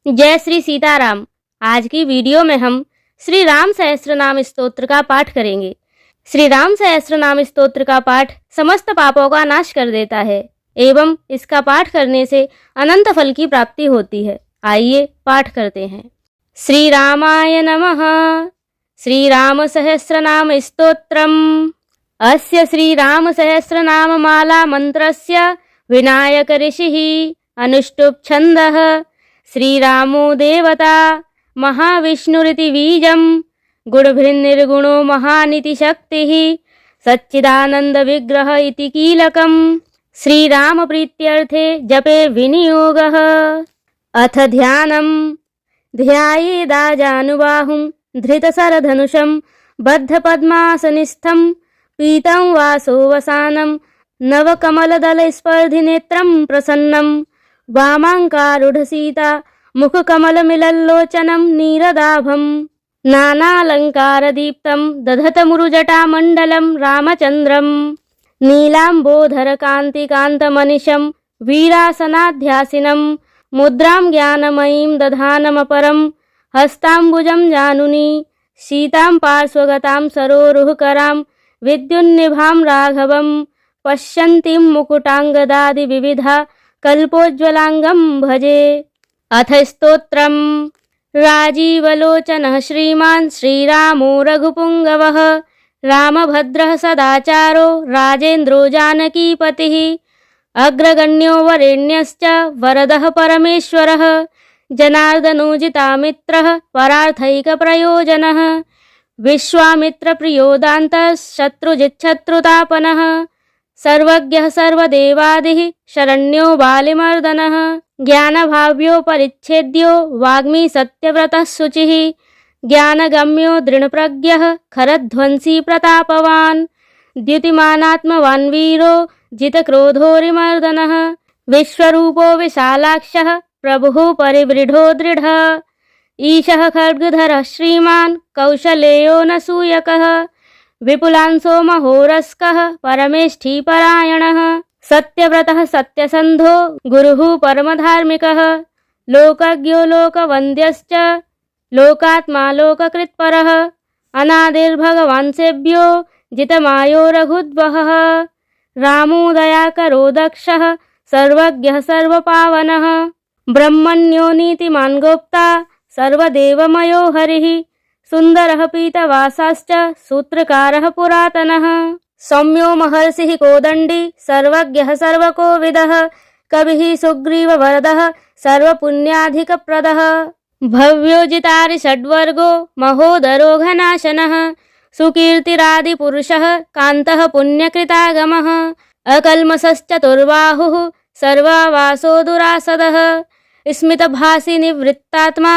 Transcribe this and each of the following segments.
जय श्री सीताराम। आज की वीडियो में हम श्री राम सहस्त्रनाम स्तोत्र का पाठ करेंगे। श्री राम सहस्त्रनाम स्तोत्र का पाठ समस्त पापों का नाश कर देता है एवं इसका पाठ करने से अनंत फल की प्राप्ति होती है। आइए पाठ करते हैं। श्री रामाय नमः। श्री राम सहस्त्रनाम स्तोत्रम्। अस्य श्री राम सहस्त्रनाम माला मंत्रस्य विनायक ऋषिः अनुष्टुप् छन्दः। श्रीरामो देवता महाविष्णुरिति बीजं गुणभिर्निर्गुणो महानिति शक्तिः सच्चिदानंद विग्रह इति कीलकम्। श्रीराम प्रीत्यर्थे जपे विनियोगः। अथ ध्यानम्। ध्यायेदाजानुबाहुं धृतसरधनुषं बद्धपद्मासनिस्थं पीतं वासोवसानं नवकमलदलस्पर्धिनेत्रं प्रसन्नं वामाङ्कारूढसीता मुखकमलमिलल्लोचनं नीरदाभं नानालङ्कारदीप्तं दधतमुरुजटामण्डलं रामचन्द्रं नीलाम्बोधरकान्तिकान्तमनिशं वीरासनाध्यासिनं मुद्रां ज्ञानमयीं दधानमपरं हस्ताम्बुजं जानुनी सीतां पार्श्वगतां सरोरुहकरां विद्युन्निभां राघवं पश्यन्तीं मुकुटाङ्गदादिविविधा कल्पोज्ज्वलांगं भजे। अथ स्तोत्रम्। राजीवलोचनः श्रीमान् श्रीरामो रघुपुङ्गवः रामभद्रः सदाचारो राजेन्द्रो जानकीपतिः अग्रगण्यो वरेण्यश्च वरदः परमेश्वरः जनार्दनोजितामित्रः परार्थैकप्रयोजनः विश्वामित्रप्रियोदान्तः शत्रुजिच्छत्रुतापनः सर्वज्ञः सर्वदेवादिः शरण्यो बालिमर्दनः ज्ञानभाव्यो परिच्छेद्यो वाग्मी सत्यव्रतः शुचिः ज्ञानगम्यो दृढप्रज्ञः खरध्वंसी प्रतापवान् द्युतिमानात्मवान् वीरो जितक्रोधोरिमर्दनः विश्वरूपो विशालाक्षः प्रभुः परिवृढो दृढः ईशः खड्गधरः श्रीमान् कौशलेयो नसूयकः विपुलांसो महोरस्कः परमेष्ठी परायणः सत्यव्रतः सत्यसन्धो गुरुः परमधार्मिकः लोकज्ञो लोकवन्द्यश्च लोकात्मा लोककृत्परः अनादिर्भगवान् सेव्यो जितमायो रघुद्वहः रामो दयाकरो दक्षः सर्वज्ञः सर्वपावनः ब्रह्मण्यो नीतिमान् गोप्ता सर्वदेवमयो हरिः सुन्दरः पीतवासाश्च सूत्रकारः पुरातनः सौम्यो महर्षिः कोदण्डी सर्वज्ञः सर्वकोविदः कविः सुग्रीववरदः सर्वपुण्याधिकप्रदः भव्योजितारि षड्वर्गो महोदरो घनाशनः सुकीर्तिरादिपुरुषः कान्तः पुण्यकृतागमः अकल्मषश्चतुर्बाहुः सर्वावासो दुरासदः स्मितभासि निवृत्तात्मा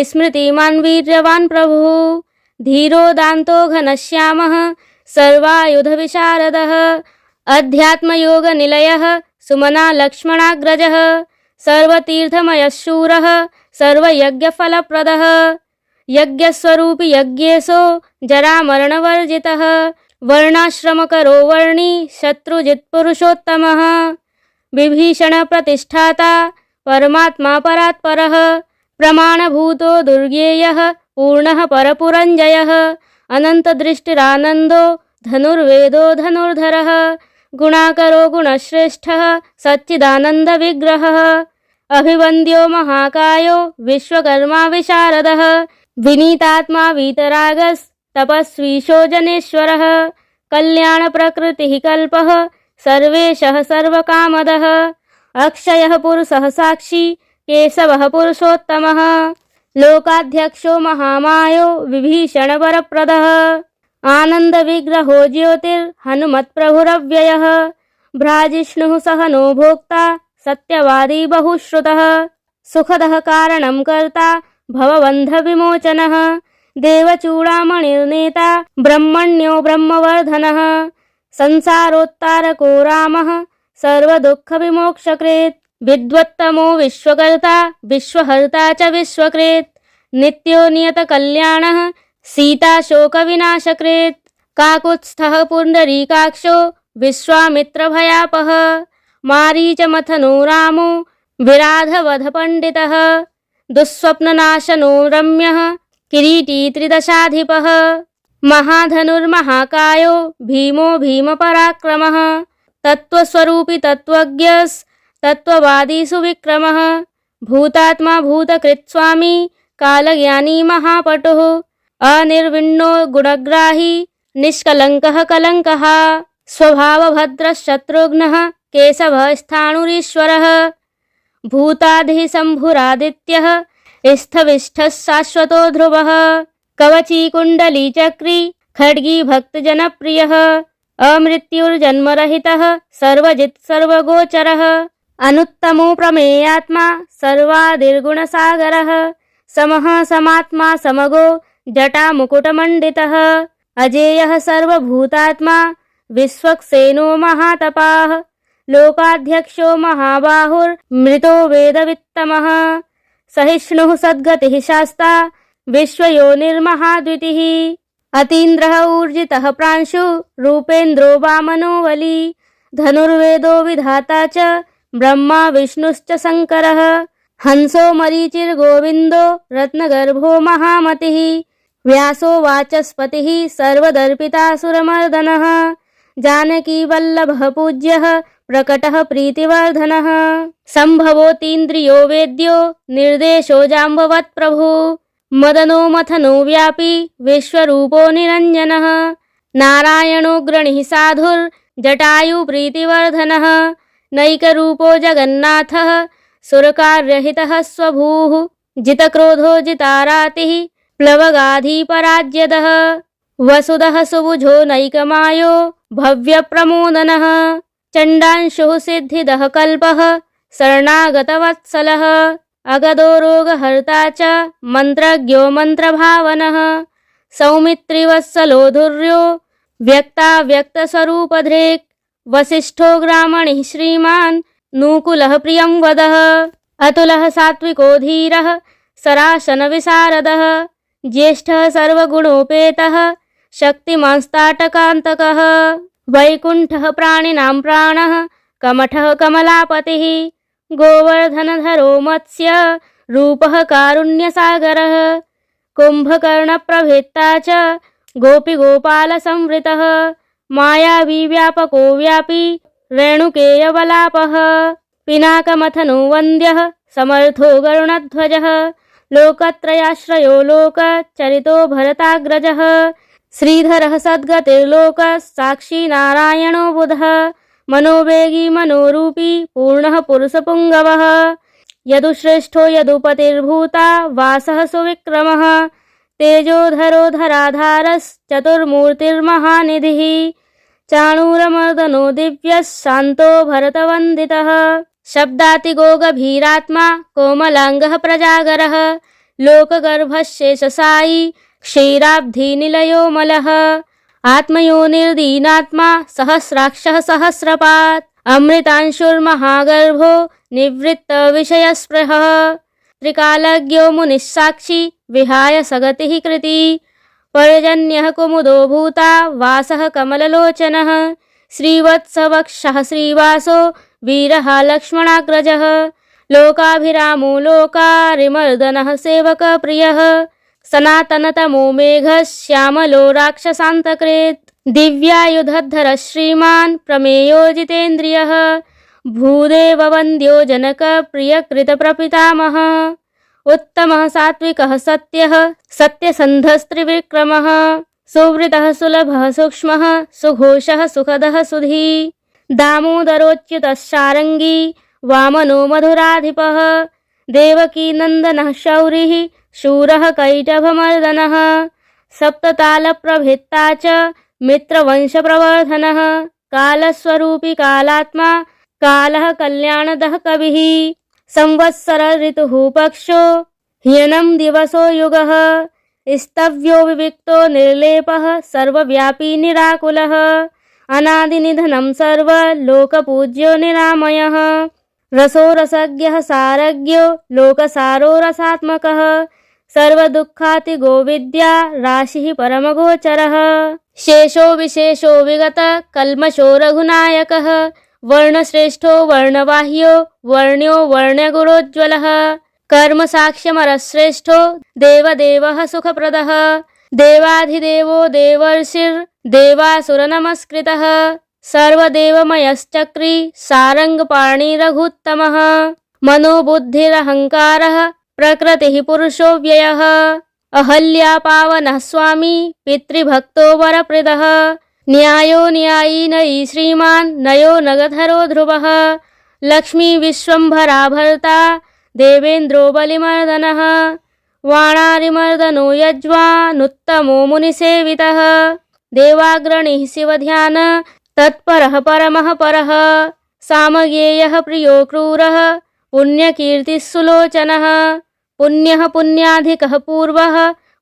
स्मृतिमान् वीर्यवान् प्रभुः धीरोदान्तो घनश्यामः सर्वायुधविशारदः अध्यात्मयोगनिलयः सुमना लक्ष्मणाग्रजः सर्वतीर्थमयः शूरः सर्वयज्ञफलप्रदः यज्ञस्वरूपी यज्ञेशो जरामरणवर्जितः वर्णाश्रमकरो वर्णी शत्रुजित्पुरुषोत्तमः विभीषणप्रतिष्ठाता परमात्मा परात्परः प्रमाणभूतो दुर्गेयः पूर्णः परपुरञ्जयः अनन्तदृष्टिरानन्दो धनुर्वेदो धनुर्धरः गुणाकरो गुणश्रेष्ठः सच्चिदानन्दविग्रहः अभिवन्द्यो महाकायो विश्वकर्मा विशारदः विनीतात्मा वीतरागस्तपस्वीशो जनेश्वरः कल्याणप्रकृतिः कल्पः सर्वेशः सर्वकामदः अक्षयः पुरुषः साक्षी केशवः पुरुषोत्तमः लोकाध्यक्षो महामायो विभीषणवरप्रदः आनन्दविग्रहो ज्योतिर्हनुमत्प्रभुरव्ययः भ्राजिष्णुः सहनो भोक्ता सत्यवादी बहुश्रुतः सुखदः कारणं कर्ता भवबन्धविमोचनः देवचूडामणिर्नेता ब्रह्मण्यो ब्रह्मवर्धनः संसारोत्तारको रामः सर्वदुःखविमोक्षकृत् विद्वत्तमो विश्वकर्ता विश्वहर्ता च विश्वकृत् नित्यो नियतकल्याणः सीताशोकविनाशकृत् काकुत्स्थः पुण्डरीकाक्षो विश्वामित्रभयापः मारीचमथनो रामो विराधवधपण्डितः दुःस्वप्ननाशनो रम्यः किरीटी त्रिदशाधिपः महाधनुर्महाकायो भीमो भीमपराक्रमः तत्त्वस्वरूपी तत्त्वज्ञस्तत्त्ववादी सुविक्रमः भूतात्मा भूतकृत्स्वामी कालज्ञानी महापटुः अनिर्विण्णो गुणग्राही निष्कलङ्कः कलङ्कः स्वभावभद्रशत्रुघ्नः केशवस्थाणुरीश्वरः भूतादिः शम्भुरादित्यः स्थविष्ठः शाश्वतो ध्रुवः कवची कुण्डली चक्री खड्गी भक्तजनप्रियः अमृत्युर्जन्मरहितः सर्वजित् सर्वगोचरः अनुत्तमो प्रमेयात्मा सर्वादिर्गुणसागरः समः समात्मा समगो जटामुकुटमण्डितः अजेयः सर्वभूतात्मा विश्वक्सेनो महातपाः लोकाध्यक्षो महाबाहुर्मृतो वेदवित्तमः सहिष्णुः सद्गतिः शास्ता विश्वयोनिर्महाद्वितीः अतीन्द्रः ऊर्जितः प्रांशु रूपेन्द्रो वामनो बली धनुर्वेदो विधाता च ब्रह्मा विष्णुश्च शङ्करः हंसो मरीचिर्गोविन्दो रत्नगर्भो महामतिः व्यासो वाचस्पतिः सर्वदर्पितासुरमर्दनः जानकीवल्लभः पूज्यः प्रकटः प्रीतिवर्धनः सम्भवोतीन्द्रियो वेद्यो निर्देशो जाम्बवत् प्रभु मदनो मथनो व्यापी विश्वरूपो निरञ्जनः नारायणोऽग्रणिः साधुर्जटायु प्रीतिवर्धनः नैकरूपो जगन्नाथः सुरकार्यहितः स्वभूः जितक्रोधो जितारातिः प्लवगाधिपराज्यदः वसुदः सुबुधो नैकमायो भव्यप्रमोदनः चण्डांशुः सिद्धिदः कल्पः शरणागतवत्सलः अगदो रोगहर्ता च मन्त्रज्ञो मन्त्रभावनः सौमित्रिवत्सलो धुर्यो व्यक्ताव्यक्तस्वरूपधृक् वसिष्ठो ग्रामणिः श्रीमान् नूकुलः प्रियं वदः अतुलः सात्विको धीरः सरासनविशारदः ज्येष्ठः सर्वगुणोपेतः शक्तिमांस्ताटकान्तकः वैकुण्ठः प्राणिनां प्राणः कमठः कमलापतिः गोवर्धनधरो मत्स्य रूपः कारुण्यसागरः कुम्भकर्णप्रभेत्ता च गोपीगोपालसंवृतः मायावी व्यापको व्यापी रेणुकेयवलापः पिनाकमथनो वन्द्यः समर्थो गरुणध्वजः लोकत्रयाश्रयो लोकचरितो भरताग्रजः श्रीधरः सद्गतिर्लोकः साक्षी नारायणो बुधः मनोवेगी मनोरूपी पूर्णः पुरुषपुङ्गवः यदुश्रेष्ठो यदुपतिर्भूता वासः सुविक्रमः तेजोधरो धराधारश्चतुर्मूर्तिर्महानिधिः चाणूरमर्दनो दिव्यः शान्तो भरतवन्दितः शब्दातिगो गभीरात्मा कोमलाङ्गः प्रजागरः लोकगर्भशेषसायी क्षीराब्धिनिलयो मलः आत्मयोनिर्दीनात्मा सहस्राक्षः सहस्रपात् अमृतांशुर्महागर्भो निवृत्तविषयस्पृहः त्रिकालज्ञो मुनिस्साक्षी विहाय सगतिः कृती पर्जन्यः कुमुदो भूता वासः कमललोचनः श्रीवत्सवक्षः श्रीवासो वीरः लक्ष्मणाग्रजः लोकाभिरामो लोकारिमर्दनः सेवकप्रियः सनातनतमो मेघः श्यामलो राक्षसान्तकृत् दिव्यायुधधरः श्रीमान् प्रमेयो जितेन्द्रियः भूदेववन्द्यो जनकप्रियकृतप्रपितामहः उत्तमः सात्विकः सत्यः सत्यसन्धस्त्रिविक्रमः सुवृतः सुलभः सूक्ष्मः सुघोषः सुखदः सुधी दामोदरोच्युतः सारङ्गी वामनो मधुराधिपः देवकीनन्दनः शौरिः शूरः कैटभमर्दनः सप्ततालप्रभेत्ता च मित्रवंशप्रवर्धनः कालस्वरूपी कालात्मा कालः कल्याणदः कविः संवत्सर ऋतुः पक्षो ह्यनं दिवसो युगः स्तव्यो विविक्तो निर्लेपः सर्वव्यापी निराकुलः अनादिनिधनं सर्वलोकपूज्यो निरामयः रसो रसज्ञः सारज्ञो लोकसारो रसात्मकः सर्वदुःखातिगो विद्या राशिः परमगोचरः शेषो विशेषो विगत कल्मषो रघुनायकः वर्णश्रेष्ठो वर्णवाह्यो वर्ण्यो वर्ण्यगुणोज्ज्वलः कर्म साक्ष्यमरश्रेष्ठो देवदेवः सुखप्रदः देवाधिदेवो देवर्षिर्देवासुरनमस्कृतः सर्वदेवमयश्चक्री सारङ्गपाणि रघुत्तमः मनोबुद्धिरहङ्कारः प्रकृतिः पुरुषो व्ययः अहल्या पावनः स्वामी पितृभक्तो वरप्रदः न्यायो न्यायी नयी श्रीमान् नयो नगधरो ध्रुवः लक्ष्मी विश्वम्भरा भर्ता देवेन्द्रो बलिमर्दनः वाणारिमर्दनो यज्वानुत्तमो मुनिसेवितः देवाग्रणिः शिवध्यान तत्परः परमः परः सामगेयः प्रियो क्रूरः पुण्यकीर्तिः सुलोचनः पुण्यः पुण्याधिकः पूर्वः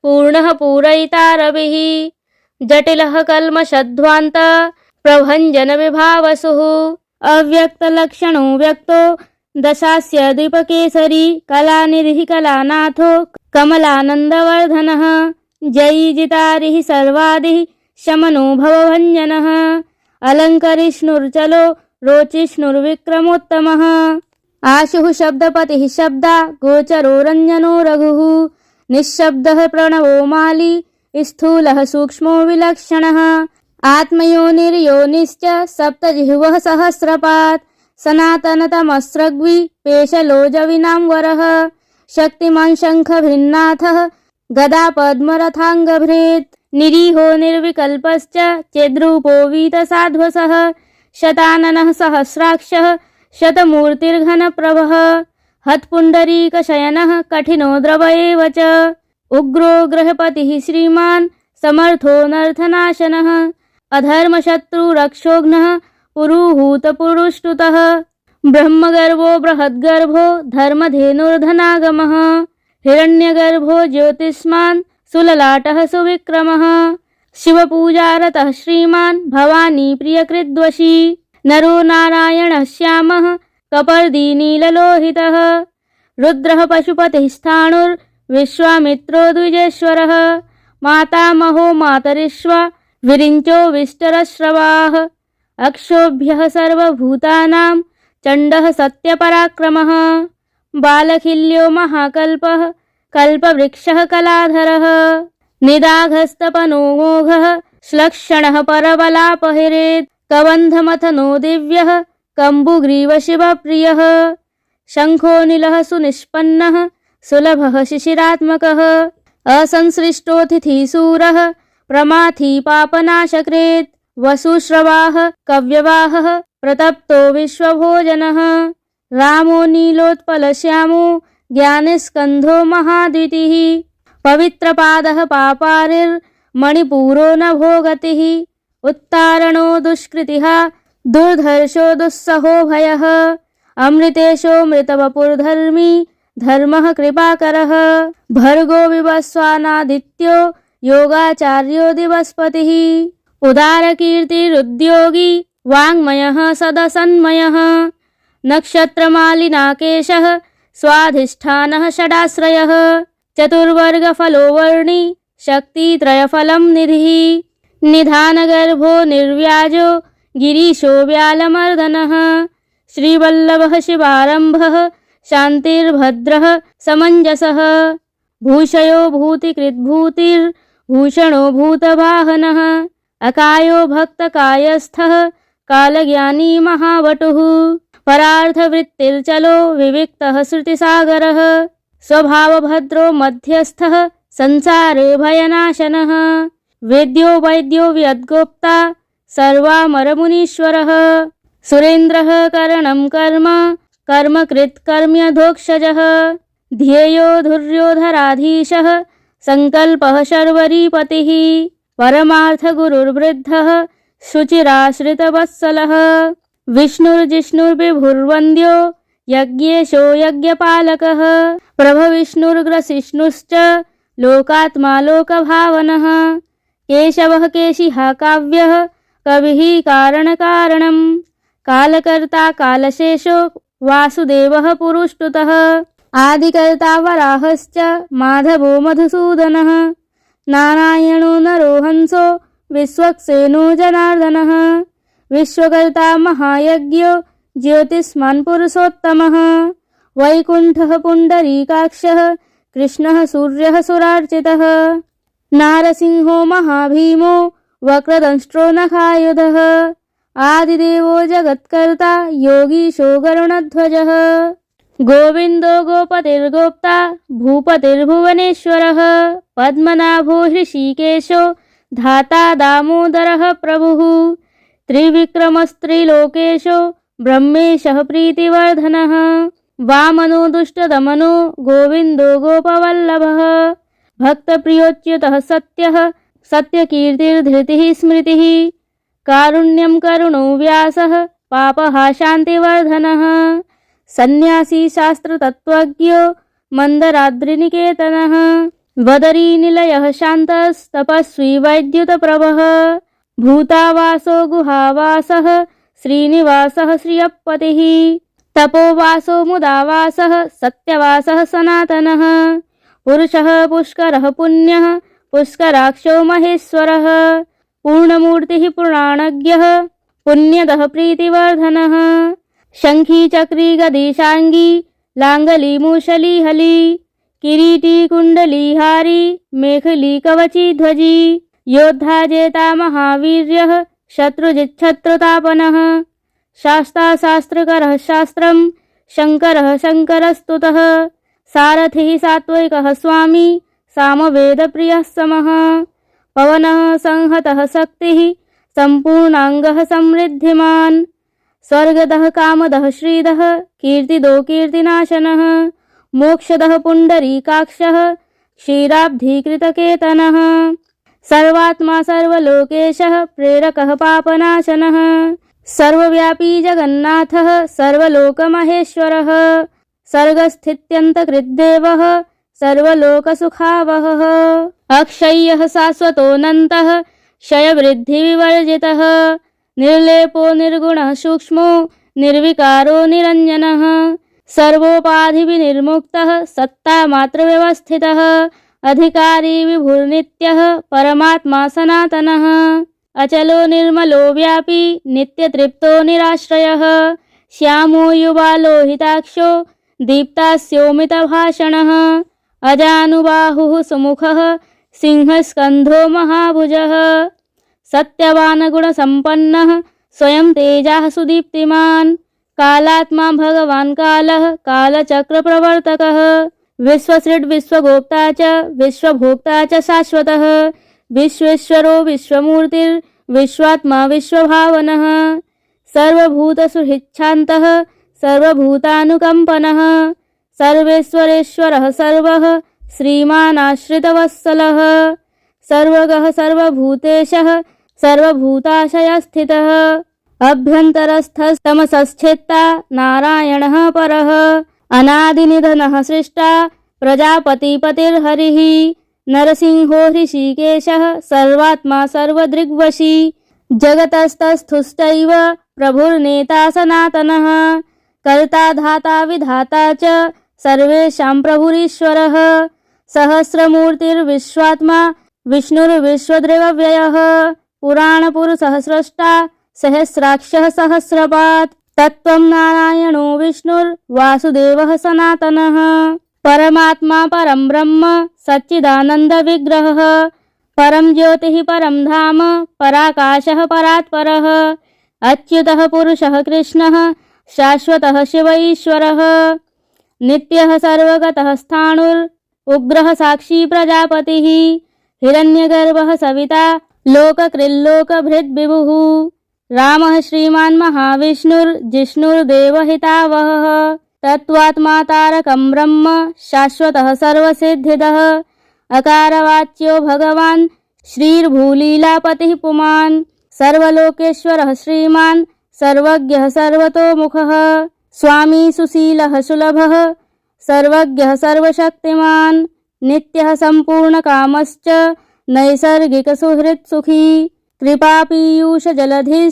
पूर्णः पूरयिता रविः जटिलः कल्मषध्वान्त प्रभञ्जन विभावसुः अव्यक्तलक्षणो व्यक्तो दशास्य द्वीपकेसरी कलानिधिः कलानाथो कमलानन्दवर्धनः जयी जितारिः सर्वादिः शमनो भवभञ्जनः अलङ्करिष्णुर्चलो रोचिष्णुर्विक्रमोत्तमः आशुः शब्दपतिः शब्दा गोचरो रञ्जनो रघुः निःशब्दः प्रणवो माली स्थूलः सूक्ष्मो विलक्षणः आत्मयोनिर्योनिश्च सप्तजिह्वः सहस्रपात् सनातनतमस्रग्वी पेशलोजविनाम्बरः शक्तिमान् शङ्खभिन्नाथः गदा पद्मरथाङ्गभृत् निरीहो निर्विकल्पश्च चेद्रूपो वीतसाध्वसः शताननः सहस्राक्षः शतमूर्तिर्घनप्रभः हत्पुण्डरीकशयनः कठिनो द्रव एव च उग्रो गृहपतिः श्रीमान् समर्थो नर्थनाशनः अधर्मशत्रुरक्षोघ्नः पुरुहूतपुरुष्टुतः ब्रह्मगर्भो बृहद्गर्भो धर्मधेनुर्धनागमः हिरण्यगर्भो ज्योतिष्मान् सुललाटः सुविक्रमः शिवपूजारतः श्रीमान् भवानी प्रियकृद्वशी नरो नारायणः श्यामः कपर्दी नीललोहितः रुद्रः पशुपतिः स्थाणुर्विश्वामित्रो द्विजेश्वरः मातामहो मातरिश्वा विरिञ्चो विष्टरश्रवाः अक्षोभ्यः सर्वभूतानां चण्डः सत्यपराक्रमः बालखिल्यो महाकल्पः कल्पवृक्षः कलाधरः निदाघस्तपनो मोघः श्लक्षणः परबलापहरेत् कबन्धमथनो दिव्यः कम्बुग्रीवशिवप्रियः शङ्खोनिलः सुनिष्पन्नः सुलभः शिशिरात्मकः असंसृष्टोऽतिथिसूरः प्रमाथी पापनाशकृत् वसुश्रवाः कव्यवाहः प्रतप्तो विश्वभोजनः रामो नीलोत्पलश्यामो ज्ञानस्कन्धो महाद्युतिः पवित्रपादः पापारिर्मणिपूरो नभो गतिः उत्तारणो दुष्कृतिः दुर्धर्षो दुस्सहो भयः अमृतेशो मृतवपुर्धर्मी धर्मः कृपाकरः भर्गो विवस्वानादित्यो योगाचार्यो दिवस्पतिः उदारकीर्तिरुद्योगी वाङ्मयः सदसन्मयः नक्षत्रमालिनाकेशः स्वाधिष्ठानः षडाश्रयः चतुर्वर्गफलो वर्णी शक्तित्रयफलं निधिः निधानगर्भो निर्व्याजो गिरीशो व्यालमर्दनः श्रीवल्लभः शिवारम्भः शान्तिर्भद्रः समञ्जसः भूषयो भूतिकृद्भूतिर्भूषणो भूतवाहनः अकायो भक्तकायस्थः कालज्ञानी महावटुः परार्थवृत्तिर्चलो विविक्तः श्रुतिसागरः स्वभावभद्रो मध्यस्थः संसारे भयनाशनः वेद्यो वैद्यो व्यद्गोप्ता सर्वामरमुनीश्वरः सुरेन्द्रः करणं कर्म कर्मकृत् कर्म्यधोक्षजः ध्येयो धुर्योधराधीशः संकल्पः शर्वरीपतिः परमार्थगुरुर्वृद्धः शुचिराश्रितवत्सलः विष्णुर्जिष्णुर्विभुर्वन्द्यो यज्ञेशो यज्ञपालकः प्रभविष्णुर्ग्रसिष्णुश्च लोकात्मा लोकभावनः केशवः केशिः काव्यः कविः कारणकारणम् कालकर्ता कालशेषो वासुदेवः पुरुष्टुतः आदिकर्ता वराहश्च माधवो मधुसूदनः नारायणो नरो हंसो विश्वक्सेनो जनार्दनः विश्वकर्ता महायज्ञो ज्योतिष्मान् पुरुषोत्तमः वैकुण्ठः पुण्डरीकाक्षः कृष्णः सूर्यः सुरार्चितः नारसिंहो महाभीमो वक्रदंष्ट्रो नखायुधः आदिदेवो जगत्कर्ता योगीशो गरुणध्वजः गोविन्दो गोपतिर्गोप्ता भूपतिर्भुवनेश्वरः पद्मनाभो हृषीकेशो धाता दामोदरः प्रभुः त्रिविक्रमस्त्रिलोकेशो ब्रह्मेशः प्रीतिवर्धनः वामनो दुष्टदमनो गोविन्दो गोपवल्लभः भक्तप्रियोच्युतः सत्यः सत्यकीर्तिर्धृतिः स्मृतिः कारुण्यं करुणो व्यासः पापः शान्तिवर्धनः सन्न्यासी शास्त्रतत्त्वज्ञो मन्दराद्रिनिकेतनः वदरीनिलयः शान्तस्तपस्वी वैद्युतप्रभः भूतावासो गुहावासः श्रीनिवासः श्रियपतिः तपोवासो मुदावासः सत्यवासः सनातनः पुरुषः पुष्करः पुण्यः पुष्कराक्षो महेश्वरः पूर्णमूर्तिः पुराणज्ञः पुण्यदः प्रीतिवर्धनः शङ्खी चक्री गदीशाङ्गी लाङ्गली मूषली हली किरीटी कुण्डलीहारी मेखली कवची ध्वजी योद्धा जेता महावीर्यः शत्रुजिच्छत्रुतापनः शास्ता शास्त्रकरः शास्त्रं शङ्करः शङ्करस्तुतः सारथिः सात्विकः स्वामी सामवेदप्रियः समः पवनः संहतः शक्तिः सम्पूर्णाङ्गः समृद्धिमान् स्वर्गदः कामदः श्रीदः कीर्तिदो कीर्तिनाशनः मोक्षदः पुण्डरीकाक्षः क्षीराब्धिकृतकेतनः सर्वात्मा सर्वलोकेशः प्रेरकः पापनाशनः सर्वव्यापी जगन्नाथः सर्वलोकमहेश्वरः सर्गस्थित्यन्तकृद्देवः सर्वलोकसुखावहः अक्षय्यः शाश्वतोऽनन्तः क्षयवृद्धिविवर्जितः निर्लेपो निर्गुणः सूक्ष्मो निर्विकारो निरञ्जनः सर्वोपाधिविनिर्मुक्तः सत्तामात्रव्यवस्थितः अधिकारी विभुर्नित्यः परमात्मा सनातनः अचलो निर्मलो व्यापी नित्यतृप्तो निराश्रयः श्यामो युवा लोहिताक्षो दीप्तास्योमितभाषणः अजानुबाहुः सुमुखः सिंहस्कन्धो महाभुजः सत्यवान् गुणसम्पन्नः स्वयं तेजः सुदीप्तिमान् कालात्मा भगवान् कालः कालचक्रप्रवर्तकः विश्वसृड् विश्वगोप्ता च विश्वभोक्ता च शाश्वतः विश्वेश्वरो विश्वमूर्तिर्विश्वात्मा विश्वभावनः सर्वभूतसुहृच्छान्तः सर्वभूतानुकम्पनः सर्वेश्वरेश्वरः सर्वः श्रीमानाश्रितवत्सलः सर्वगः सर्वभूतेशः सर्वभूताशयस्थितः अभ्यन्तरस्थस्तमसश्चेत्ता नारायणः परः अनादिनिधनः सृष्टा प्रजापतिपतिर्हरिः नरसिंहो हृषीकेशः सर्वात्मा सर्वदृग्वशी जगतस्तस्थुश्चैव प्रभुर्नेता सनातनः कर्ता धाता विधाता च सर्वेषां प्रभुरीश्वरः सहस्रमूर्तिर्विश्वात्मा विष्णुर्विश्वदृग्व्ययः पुराणपुरुषः स्रष्टा सहस्राक्षः सहस्रपात् तत्त्वं नारायणो विष्णुर्वासुदेवः सनातनः परमात्मा परं ब्रह्म सच्चिदानन्दविग्रहः परं ज्योतिः परं धाम पराकाशः परात्परः अच्युतः पुरुषः कृष्णः शाश्वतः शिव ईश्वरः नित्यः सर्वगतः स्थाणुर् उग्रः साक्षी प्रजापतिः हिरण्यगर्भः सविता लोककृल्लोकभृद्विभुः रामः श्रीमान् महाविष्णुर्जिष्णुर्देवहितावहः तत्त्वात्मा तारकं ब्रह्म शाश्वतः सर्वसिद्धिदः अकारवाच्यो भगवान् श्रीर्भूलीलापतिः पुमान् सर्वलोकेश्वरः श्रीमान् सर्वज्ञः सर्वतोमुखः स्वामी सुशीलः सुलभः सर्वज्ञः सर्वशक्तिमान् नित्यः सम्पूर्णकामश्च नैसर्गिकसुहृत्सुखी कृपापीयूषजलधिः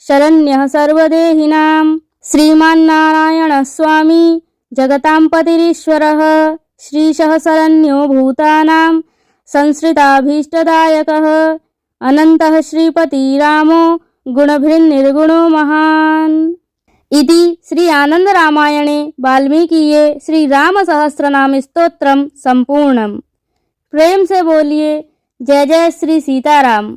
शरण्यः सर्वदेहिनां श्रीमान्नारायणः स्वामी जगतां पतिरीश्वरः श्रीशः शरण्यो भूतानां संश्रिताभीष्टदायकः अनन्तः श्रीपतिरामो गुणभृन्निर्गुणो महान्। इति श्री आनंद रामायणे वाल्मीकिये श्री राम सहस्रनाम स्तोत्रम संपूर्णम। प्रेम से बोलिए जय जय श्री सीताराम।